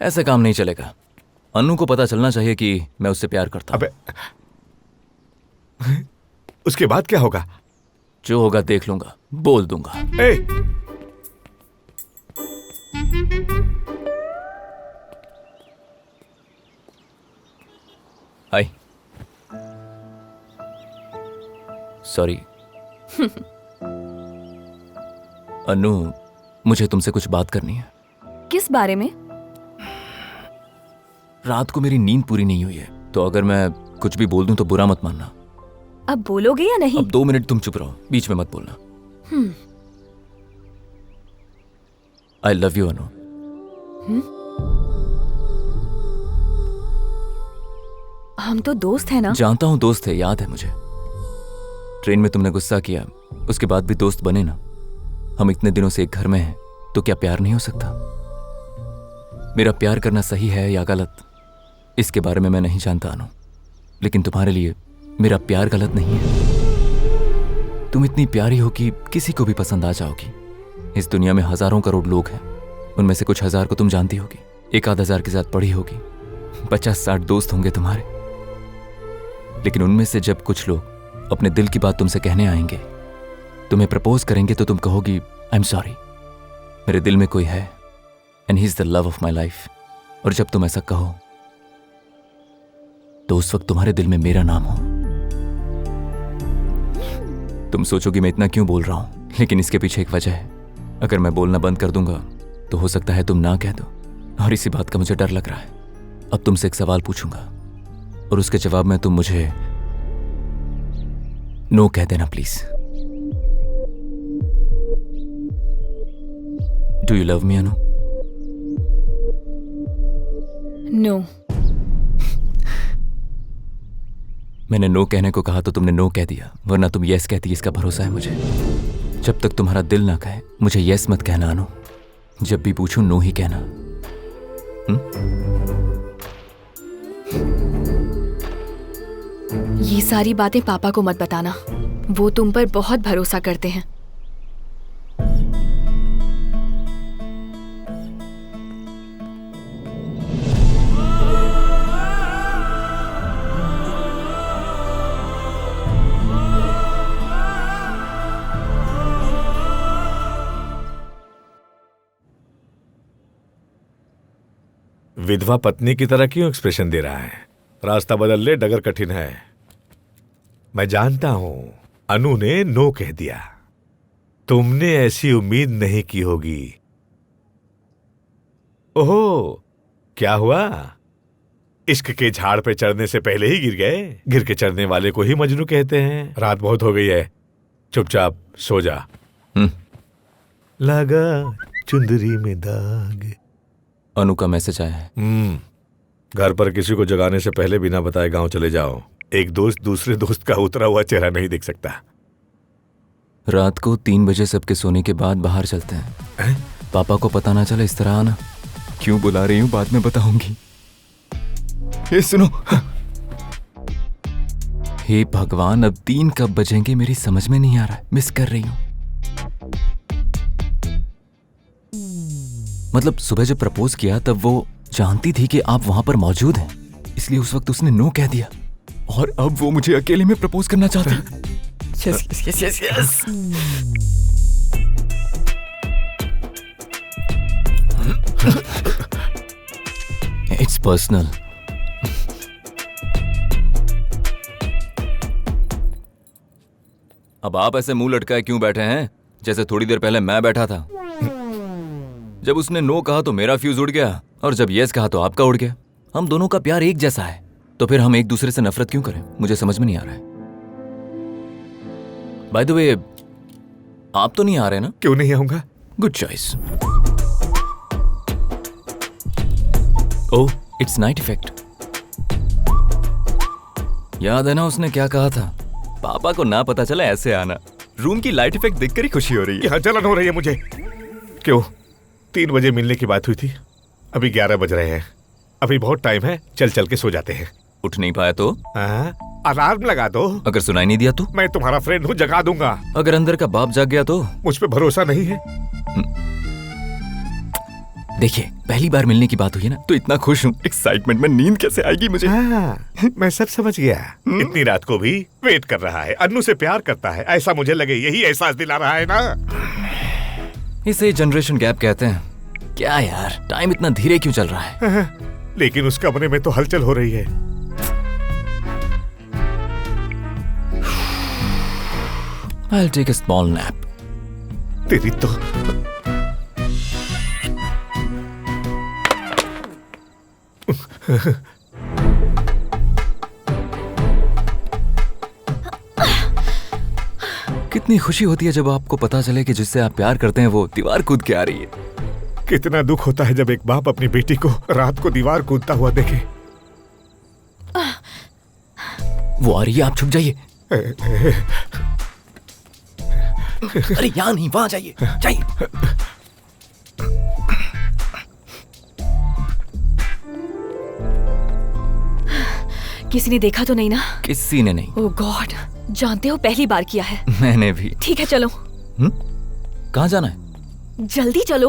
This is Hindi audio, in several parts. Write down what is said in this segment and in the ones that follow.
ऐसे काम नहीं चलेगा। अनु को पता चलना चाहिए कि मैं उससे प्यार करता हूं। उसके बाद क्या होगा? जो होगा देख लूंगा, बोल दूंगा। हाय। सॉरी। अनु, मुझे तुमसे कुछ बात करनी है। किस बारे में? रात को मेरी नींद पूरी नहीं हुई है, तो अगर मैं कुछ भी बोल दूं तो बुरा मत मानना। अब बोलोगे या नहीं? अब 2 मिनट तुम चुप रहो, बीच में मत बोलना। आई लव यू अनु। हम तो दोस्त हैं ना? जानता हूं दोस्त है, याद है मुझे। ट्रेन में तुमने गुस्सा किया, उसके बाद भी दोस्त बने ना। हम इतने दिनों से एक घर में हैं, तो क्या प्यार नहीं हो सकता? मेरा प्यार करना सही है या गलत, इसके बारे में मैं नहीं जानता अनु, लेकिन तुम्हारे लिए मेरा प्यार गलत नहीं है। तुम इतनी प्यारी हो कि किसी को भी पसंद आ जाओगी। इस दुनिया में हजारों करोड़ लोग हैं, उनमें से कुछ हजार को तुम जानती होगी, 1-1000 के साथ पढ़ी होगी, 50-60 दोस्त होंगे तुम्हारे। लेकिन उनमें से जब कुछ लोग अपने दिल की बात तुमसे कहने आएंगे, तुम्हें प्रपोज करेंगे, तो तुम कहोगी आई एम सॉरी, मेरे दिल में कोई है and he is the love of my life. और जब तुम ऐसा कहो तो उस वक्त तुम्हारे दिल में मेरा नाम हो। तुम सोचोगे मैं इतना क्यों बोल रहा हूं, लेकिन इसके पीछे एक वजह है। अगर मैं बोलना बंद कर दूंगा तो हो सकता है तुम ना कह दो, और इसी बात का मुझे डर लग रहा है। अब तुमसे एक सवाल पूछूंगा और उसके जवाब में तुम मुझे नो कह देना please. Do you love me Anu? No. मैंने नो कहने को कहा तो तुमने नो कह दिया, वरना तुम यस कहती, इसका भरोसा है मुझे। जब तक तुम्हारा दिल ना कहे मुझे यस मत कहना अनु। जब भी पूछूं नो ही कहना। ये सारी बातें पापा को मत बताना, वो तुम पर बहुत भरोसा करते हैं। विधवा पत्नी की तरह क्यों एक्सप्रेशन दे रहा है? रास्ता बदल ले, डगर कठिन है। मैं जानता हूं अनु ने नो कह दिया, तुमने ऐसी उम्मीद नहीं की होगी। ओहो, क्या हुआ? इश्क के झाड़ पे चढ़ने से पहले ही गिर गए? गिर के चढ़ने वाले को ही मजनू कहते हैं। रात बहुत हो गई है, चुपचाप सो जा। लगा चुंदरी में दाग। अनु का मैसेज आया है। घर पर किसी को जगाने से पहले बिना बताए गांव चले जाओ। एक दोस्त दूसरे दोस्त का उतरा हुआ चेहरा नहीं देख सकता। रात को 3 बजे सबके सोने के बाद बाहर चलते हैं। पापा को पता ना चले, इस तरह आना। क्यों बुला रही हूं, बाद में बताऊंगी। ये सुनो। हे भगवान, अब 3 कब बजेंगे मेरी समझ में नहीं आ रहा है। मिस कर रही हूं। मतलब सुबह जब प्रपोज किया तब वो जानती थी कि आप वहां पर मौजूद हैं, इसलिए उस वक्त उसने नो कह दिया, और अब वो मुझे अकेले में प्रपोज करना चाहती है। Yes yes yes yes. It's personal. अब आप ऐसे मुंह लटकाए क्यों बैठे हैं, जैसे थोड़ी देर पहले मैं बैठा था। जब उसने नो कहा तो मेरा फ्यूज उड़ गया, और जब यस कहा तो आपका उड़ गया। हम दोनों का प्यार एक जैसा है, तो फिर हम एक दूसरे से नफरत क्यों करें? मुझे समझ में नहीं आ रहा है। बाय द वे, आप तो नहीं आ रहे ना? क्यों नहीं आऊंगा? Good choice. Oh, it's night effect. याद है ना उसने क्या कहा था? पापा को ना पता चला ऐसे आना। रूम की लाइट इफेक्ट देखकर ही खुशी हो रही है। यहाँ जलन हो रही है मुझे। क्यों? 3 बजे मिलने की बात हुई थी, अभी 11 बज रहे हैं। अभी बहुत टाइम है, चल चल के सो जाते हैं। उठ नहीं पाया तो? अलार्म लगा दो। अगर सुनाई नहीं दिया तो? मैं तुम्हारा फ्रेंड हूँ, जगा दूंगा। अगर अंदर का बाप जाग गया तो? मुझ पे भरोसा नहीं है? देखिए, पहली बार मिलने की बात हुई है ना, तो इतना खुश हूँ। एक्साइटमेंट में नींद कैसे आएगी मुझे। मैं सब समझ गया। इतनी रात को भी वेट कर रहा है, अन्नू से प्यार करता है, ऐसा मुझे लगे, यही एहसास दिला रहा है ना। इसे जनरेशन गैप कहते हैं। क्या यार, टाइम इतना धीरे क्यों चल रहा है? लेकिन उस कमरे में तो हलचल हो रही है। I'll take a small nap. तेरी तो कितनी खुशी होती है जब आपको पता चले कि जिससे आप प्यार करते हैं वो दीवार कूद के आ रही है। कितना दुख होता है जब एक बाप अपनी बेटी को रात को दीवार कूदता हुआ देखे। वो आ रही है, आप छुप जाइए। अरे यहाँ नहीं, वहां जाइए, जाइए। किसी ने देखा तो नहीं ना? किसी ने नहीं। ओह गॉड, जानते हो पहली बार किया है। मैंने भी। ठीक है चलो। कहाँ जाना है? जल्दी चलो।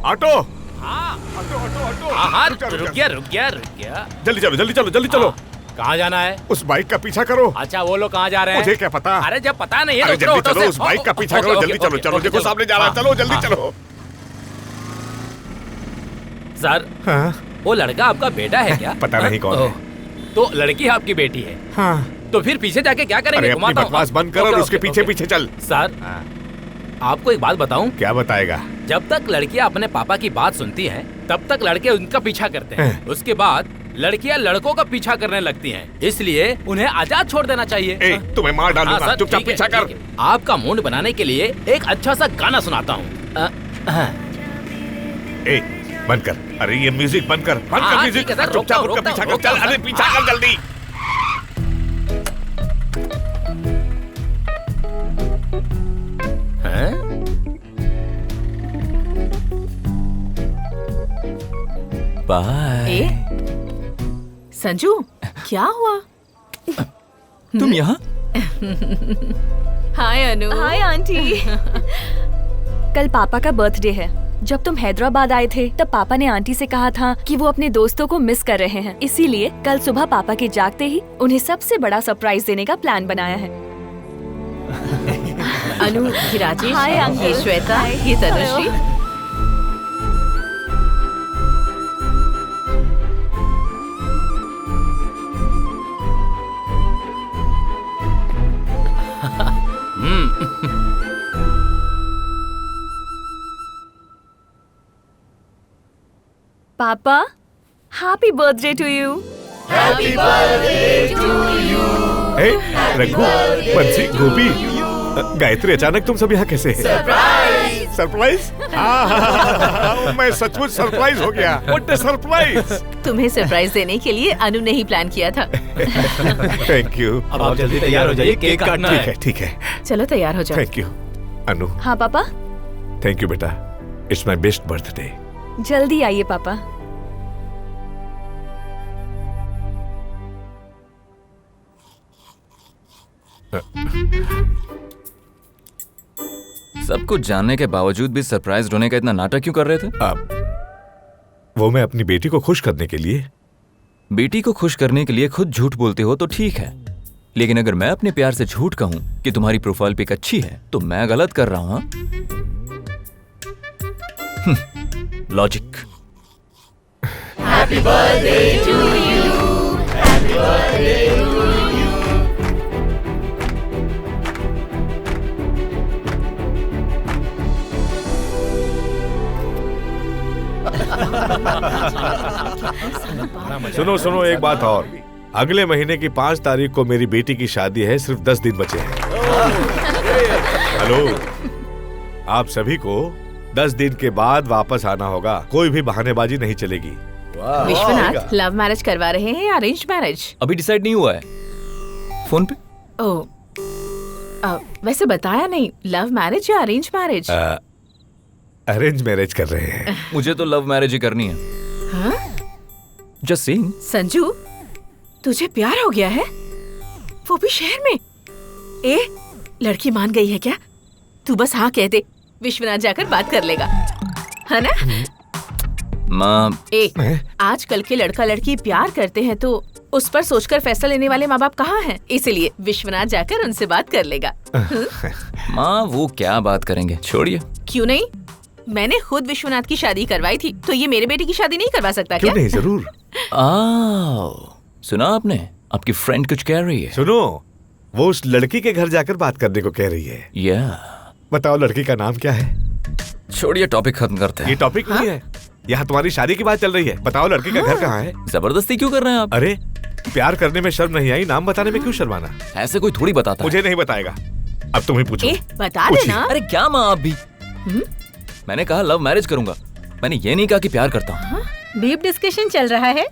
ऑटो, हाँ ऑटो, ऑटो, ऑटो। हाँ, रुक रुक गया। जल्दी चलो, जल्दी चलो, जल्दी चलो। कहाँ जाना है? उस बाइक का पीछा करो। अच्छा, वो लोग कहाँ जा रहे हैं? मुझे क्या पता। अरे जब पता नहीं है अरे तो जल्दी ऑटो चलो, से- उस बाइक का पीछा ओके, करो, ओके, जल्दी ओके, चलो, चलो, ओके, देखो चलो। सामने जा रहा है, चलो जल्दी हाँ। चलो। सर, हाँ वो लड़का आपका बेटा है क्या? पता नहीं कौन है। ओह, तो लड़की आपकी बेटी है। हाँ, तो फिर पीछे जाके क्या करेंगे? अरे अपनी घुमाता हूँ। बकवास बंद कर और ओके, उसके ओके, पीछे ओके। पीछे चल। सर, आपको एक बात बताऊं, क्या बताएगा? जब तक लड़कियां अपने पापा की बात सुनती हैं, तब तक लड़के उनका पीछा करते हैं। उसके बाद लड़कियां लड़कों का पीछा करने लगती हैं। इसलिए उन्हें आजाद छोड़ देना चाहिए। ए, तुम्हें मार हाँ, डालूंगा, सर, चुपचाप ठीक है, पीछा कर। ठीक है। आपका मूड बनाने के लिए एक अच्छा सा गाना सुनाता हूँ। ए, बंद कर। अरे ये म्यूजिक बंद कर, बंद हाँ, कर हाँ, म्यूजिक। ठीक है सर, चुपचाप रोकता उसका हूँ, पीछा कर, रोकता चल, हूँ, अरे सर। पीछा कर जल्दी। बाय। संजू, क्या हुआ? तुम यहाँ? हाय अनु। Hi aunty. कल पापा का बर्थडे है। जब तुम हैदराबाद आए थे तब पापा ने आंटी से कहा था कि वो अपने दोस्तों को मिस कर रहे हैं, इसीलिए कल सुबह पापा के जागते ही उन्हें सबसे बड़ा सरप्राइज देने का प्लान बनाया है। अनु, ये राजेश, हाय अंकल। ये श्वेता, ये तनुश्री। पापा, हैप्पी बर्थडे टू यू। ए, रघु, बंसी, गोपी, गायत्री, अचानक तुम सब यहाँ कैसे? Surprise, surprise. मैं सचमुच सरप्राइज हो गया। What a surprise. तुम्हें सरप्राइज देने के लिए अनु ने ही प्लान किया था। Thank you. अब आप जल्दी तैयार हो जाइए, केक काटना ठीक है। है, ठीक है। चलो तैयार हो जाओ। थैंक यू अनु। हाँ पापा, थैंक यू बेटा, इट्स माई बेस्ट बर्थडे। जल्दी आइए पापा। सब कुछ जानने के बावजूद भी सरप्राइज होने का इतना नाटक क्यों कर रहे थे? वो मैं अपनी बेटी को खुश करने के लिए। बेटी को खुश करने के लिए खुद झूठ बोलते हो तो ठीक है, लेकिन अगर मैं अपने प्यार से झूठ कहूं कि तुम्हारी प्रोफाइल पिक अच्छी है तो मैं गलत कर रहा हूं। Logic. Happy birthday to you. Happy birthday to you. सुनो सुनो, एक बात और, अगले महीने की 5 तारीख को मेरी बेटी की शादी है, सिर्फ 10 दिन बचे हैं। हेलो, आप सभी को 10 दिन के बाद वापस आना होगा, कोई भी बहानेबाजी नहीं चलेगी। विश्वनाथ, लव मैरिज करवा रहे हैं या अरेंज मैरिज? अभी डिसाइड नहीं हुआ है। फोन पे? ओह, वैसे बताया नहीं, लव मैरिज या अरेंज मैरिज? अरेंज मैरिज कर रहे हैं। मुझे तो लव मैरिज ही करनी है। हाँ? Just saying. संजू, तुझे प्यार हो गया है? वो भी शहर में? ए, लड़की मान गई है क्या? तू बस हाँ कह दे, विश्वनाथ जाकर बात कर लेगा, है ना? माँ, आजकल के लड़का लड़की प्यार करते हैं तो उस पर सोचकर फैसला लेने वाले माँ बाप कहाँ हैं? इसलिए विश्वनाथ जाकर उनसे बात कर लेगा। माँ वो क्या बात करेंगे, छोड़िए। क्यों नहीं? मैंने खुद विश्वनाथ की शादी करवाई थी, तो ये मेरे बेटे की शादी नहीं करवा सकता क्यों क्या? नहीं, जरूर। सुना आपने, आपकी फ्रेंड कुछ कह रही है। सुनो, वो उस लड़की के घर जाकर बात करने को कह रही है। या बताओ लड़की का नाम क्या है? छोड़िए, टॉपिक खत्म करते ये हैं। टॉपिक नहीं है, यहाँ तुम्हारी शादी की बात चल रही है। बताओ लड़की का घर कहाँ है? जबरदस्ती क्यों कर रहे हैं आप? अरे प्यार करने में शर्म नहीं आई, नाम बताने में क्यों शर्माना? ऐसे कोई थोड़ी बताता है। मुझे नहीं बताएगा, अब तुम ही पूछो। बता पूछिए। देना। अरे क्या माँ आप भी? मैंने कहा लव मैरिज करूंगा, मैंने ये नहीं कहा कि प्यार करता हूँ। बीप डिस्कशन चल रहा है।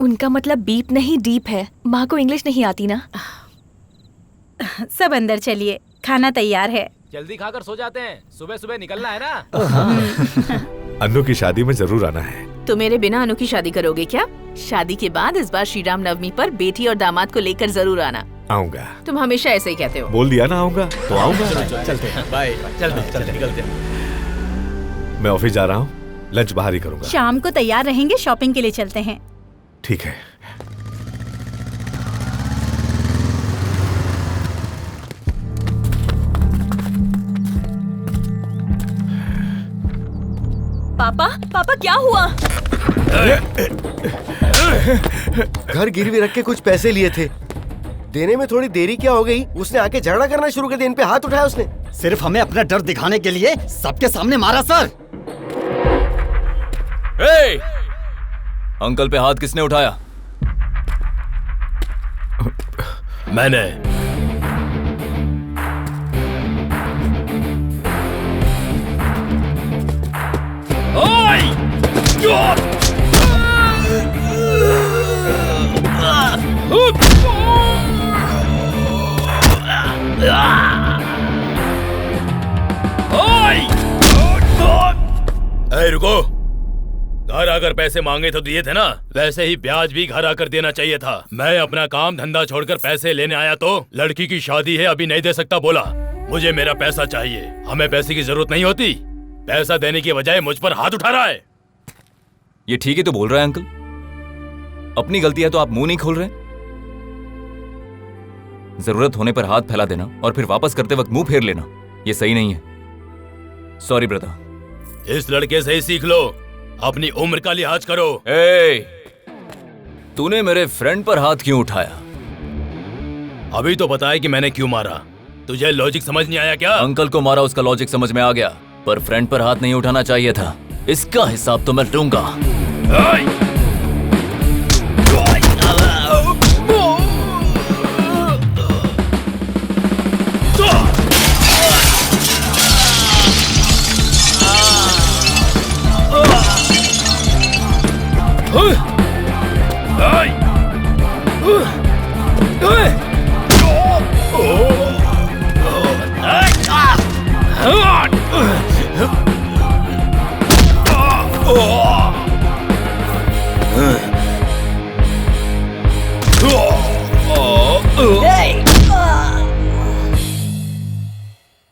उनका मतलब बीप नहीं डीप है। माँ को इंग्लिश नहीं आती ना। सब अंदर चलिए, खाना तैयार है। जल्दी खाकर सो जाते हैं, सुबह सुबह निकलना है ना। अन्नू की शादी में जरूर आना है। तो मेरे बिना अनु की शादी करोगे क्या? शादी के बाद इस बार श्री राम नवमी पर बेटी और दामाद को लेकर जरूर आना। आऊंगा। तुम हमेशा ऐसे ही कहते हो। बोल दिया ना आऊंगा, तो आऊंगा। चलते हैं, बाय। चलते निकलते हैं। मैं ऑफिस जा रहा हूँ, लंच बाहर ही करूंगा। शाम को तैयार रहेंगे, शॉपिंग के लिए चलते हैं। ठीक है। पापा, पापा क्या हुआ? घर गिरवी रख के कुछ पैसे लिए थे, देने में थोड़ी देरी क्या हो गई, उसने आके झगड़ा करना शुरू कर दिया। इन पे हाथ उठाया उसने। सिर्फ हमें अपना डर दिखाने के लिए सबके सामने मारा सर। ए! अंकल पे हाथ किसने उठाया? मैंने। रुको, घर आकर पैसे मांगे तो दिए थे ना, वैसे ही ब्याज भी घर आकर देना चाहिए था। मैं अपना काम धंधा छोड़कर पैसे लेने आया तो लड़की की शादी है, अभी नहीं दे सकता बोला। मुझे मेरा पैसा चाहिए। हमें पैसे की जरूरत नहीं होती, पैसा देने की बजाय मुझ पर हाथ उठा रहा है। ये ठीक ही तो बोल रहा है अंकल। अपनी गलती है तो आप मुंह नहीं खोल रहे। जरूरत होने पर हाथ फैला देना और फिर वापस करते वक्त मुंह फेर लेना, ये सही नहीं है। Sorry brother. इस लड़के से ही सीख लो, अपनी उम्र का लिहाज करो। तूने मेरे फ्रेंड पर हाथ क्यों उठाया? अभी तो बताया कि मैंने क्यों मारा। तुझे लॉजिक समझ नहीं आया क्या? अंकल को मारा, उसका लॉजिक समझ में आ गया, पर फ्रेंड पर हाथ नहीं उठाना चाहिए था। इसका हिसाब तो मैं लूंगा।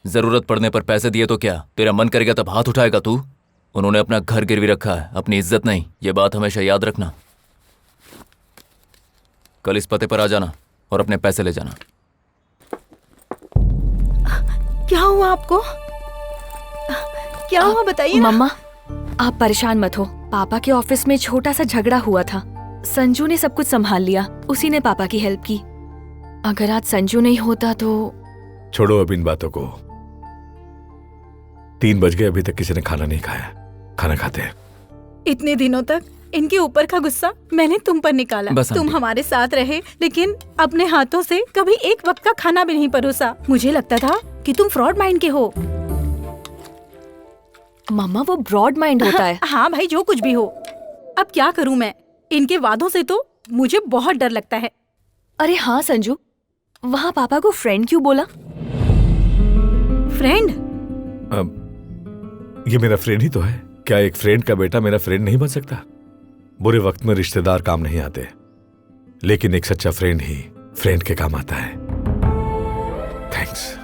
जरूरत पड़ने पर पैसे दिए तो क्या तेरा मन करेगा तब हाथ उठाएगा तू? उन्होंने अपना घर गिरवी रखा है, अपनी इज्जत नहीं। ये बात हमेशा याद रखना। कल इस पते पर आ जाना और अपने पैसे ले जाना। क्या हुआ आपको? क्या हुआ बताइए ना। मम्मा, आप परेशान मत हो। पापा के ऑफिस में छोटा सा झगड़ा हुआ था। संजू ने सब कुछ संभाल लिया, उसी ने पापा की हेल्प की। अगर आज संजू नहीं होता तो। छोड़ो अब इन बातों को। 3 बज गए, अभी तक किसी ने खाना नहीं खाया। खाना खाते हैं। इतने दिनों तक इनके ऊपर का गुस्सा मैंने तुम पर निकाला। बस तुम आंटी। हमारे साथ रहे, लेकिन अपने हाथों से कभी एक वक्त का खाना भी नहीं परोसा। मुझे लगता था कि तुम फ्रॉड माइंड के हो। मम्मा वो ब्रॉड माइंड होता है। हाँ भाई, जो कुछ भी हो। अब क्या करूं मैं? इनके वादों से तो मुझे बहुत डर लगता है। अरे हाँ संजू, वहाँ पापा को फ्रेंड क्यों बोला? फ्रेंड? ये मेरा फ्रेंड ही तो है। क्या एक फ्रेंड का बेटा मेरा फ्रेंड नहीं बन सकता? बुरे वक्त में रिश्तेदार काम नहीं आते। लेकिन एक सच्चा फ्रेंड ही फ्रेंड के काम आता है। थैंक्स।